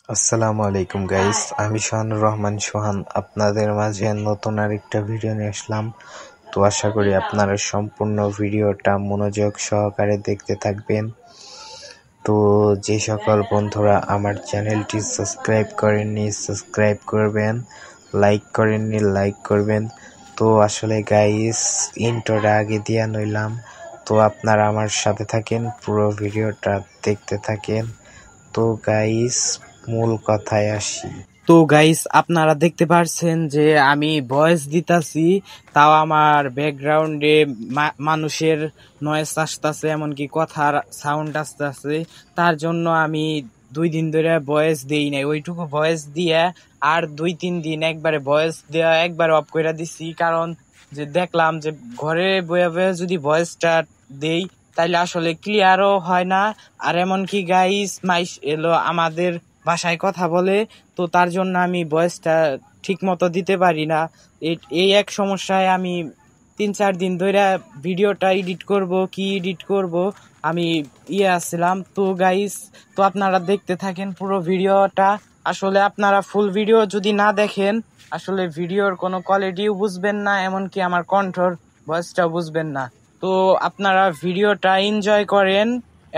আসসালামু আলাইকুম গাইস, আমি শাহানুর রহমান সোহান আপনাদের মাঝে নতুন আরেকটা ভিডিও নিয়ে আসলাম। তো আশা করি আপনারা সম্পূর্ণ ভিডিওটা মনোযোগ সহকারে দেখতে থাকবেন। তো যে সকল বন্ধুরা আমার চ্যানেলটি সাবস্ক্রাইব করেননি সাবস্ক্রাইব করবেন, লাইক করেননি লাইক করবেন। তো আসলে গাইস ইন্ট্রোটা আগে দিয়া নইলাম, তো আপনারা আমার সাথে থাকেন, পুরো ভিডিওটা দেখতে থাকেন। তো গাইস মূল কথায় আসি। তো গাইস আপনারা দেখতে পারছেন যে আমি ভয়েস দিতাছি, তাও আমার ব্যাকগ্রাউন্ডে মানুষের নয়েজ আসতেছে, এমনকি কথার সাউন্ড আসতেছে। তার জন্য আমি 2 দিন ধরে ভয়েস দেই নাই, ওইটুকু ভয়েস দিয়ে আর 2-3 দিন একবারে ভয়েস দেওয়া একবার অফ করে দিছি। কারণ যে দেখলাম যে ঘরে বয়ে বয়ে যদি ভয়েসটা দেই তাইলে আসলে ক্লিয়ারও হয় না, আর এমনকি গাইস মাইস এলো আমাদের ভাষায় কথা বলে, তো তার জন্য আমি ভয়েসটা ঠিক মতো দিতে পারি না। এই এক সমস্যায় আমি 3-4 দিন ধরে ভিডিওটা এডিট করব আমি আসছিলাম। তো গাইস, তো আপনারা দেখতে থাকেন পুরো ভিডিওটা। আসলে আপনারা ফুল ভিডিও যদি না দেখেন আসলে ভিডিওর কোনো কোয়ালিটিও বুঝবেন না, এমনকি আমার কণ্ঠর ভয়েসটাও বুঝবেন না। তো আপনারা ভিডিওটা এনজয় করেন,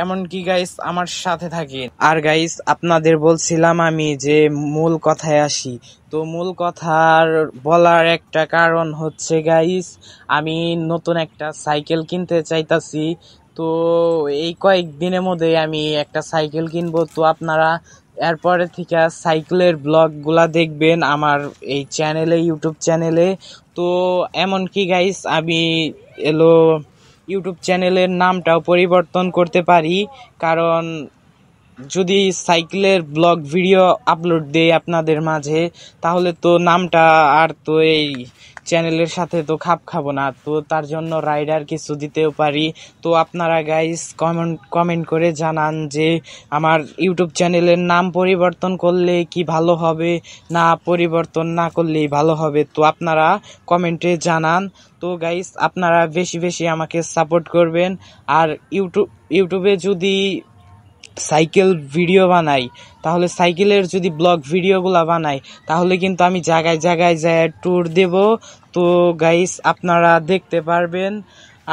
এমনকি গাইস আমার সাথে থাকেন। আর গাইস আপনাদের বলছিলাম আমি যে মূল কথায় আসি। তো মূল কথার বলার একটা কারণ হচ্ছে গাইস, আমি নতুন একটা সাইকেল কিনতে চাইতাছি। তো এই কয়েকদিনের মধ্যে আমি একটা সাইকেল কিনবো। তো আপনারা এরপরে থেকে সাইকেলের ব্লগগুলা দেখবেন আমার এই চ্যানেলে, ইউটিউব চ্যানেলে। তো এমনকি গাইস আমি ইউটিউব চ্যানেলের নামটাও পরিবর্তন করতে পারি, কারণ যদি সাইকেলের ব্লগ ভিডিও আপলোড দেই আপনাদের মাঝে তাহলে তো নামটা আর তো এই চ্যানেলের সাথে তো খাপ খাবো না। তো তার জন্য রাইডার কিছু দিতেও পারি। তো আপনারা গাইস কমেন্ট করে জানান যে আমার ইউটিউব চ্যানেলের নাম পরিবর্তন করলে কি ভালো হবে, না পরিবর্তন না করলেই ভালো হবে। তো আপনারা কমেন্টে জানান। তো গাইস আপনারা বেশি বেশি আমাকে সাপোর্ট করবেন। আর ইউটিউবে যদি সাইকেল ভিডিও বানাই, তাহলে সাইকেলের যদি ব্লগ ভিডিওগুলা বানাই তাহলে কিন্তু আমি জায়গায় জায়গায় যায় ট্যুর দেব। তো গাইস আপনারা দেখতে পারবেন।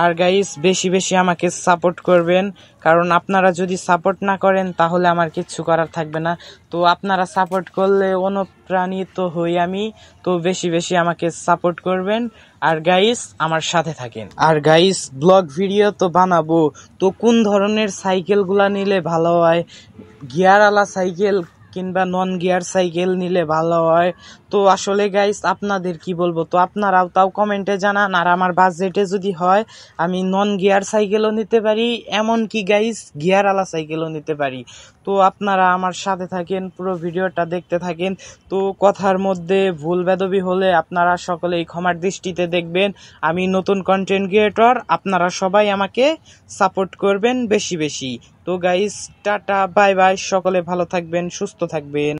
আর গাইস বেশি বেশি আমাকে সাপোর্ট করবেন, কারণ আপনারা যদি সাপোর্ট না করেন তাহলে আমার কিচ্ছু করার থাকবে না। তো আপনারা সাপোর্ট করলে অনুপ্রাণিত হই আমি। তো বেশি বেশি আমাকে সাপোর্ট করবেন আর গাইস আমার সাথে থাকেন। আর গাইস ব্লগ ভিডিও তো বানাবো, তো কোন ধরনের সাইকেলগুলা নিলে ভালো হয়, গিয়ারওয়ালা সাইকেল কিংবা নন গিয়ার সাইকেল নিলে ভালো হয়? তো আসলে গাইস আপনাদের কি বলবো, তো আপনারাও তাও কমেন্টে জানান। আর আমার বাজেটে যদি হয় আমি নন গিয়ার সাইকেলও নিতে পারি, এমনকি গাইস গিয়ারওয়ালা সাইকেলও নিতে পারি। তো আপনারা আমার সাথে থাকেন, পুরো ভিডিওটা দেখতে থাকেন। তো কথার মধ্যে ভুল বেদবি হলে আপনারা সকলেই ক্ষমার দৃষ্টিতে দেখবেন। আমি নতুন কন্টেন্ট ক্রিয়েটর, আপনারা সবাই আমাকে সাপোর্ট করবেন বেশি বেশি। তো গাইস টাটা বাই বাই, সকলে ভালো থাকবেন, সুস্থ থাকবেন।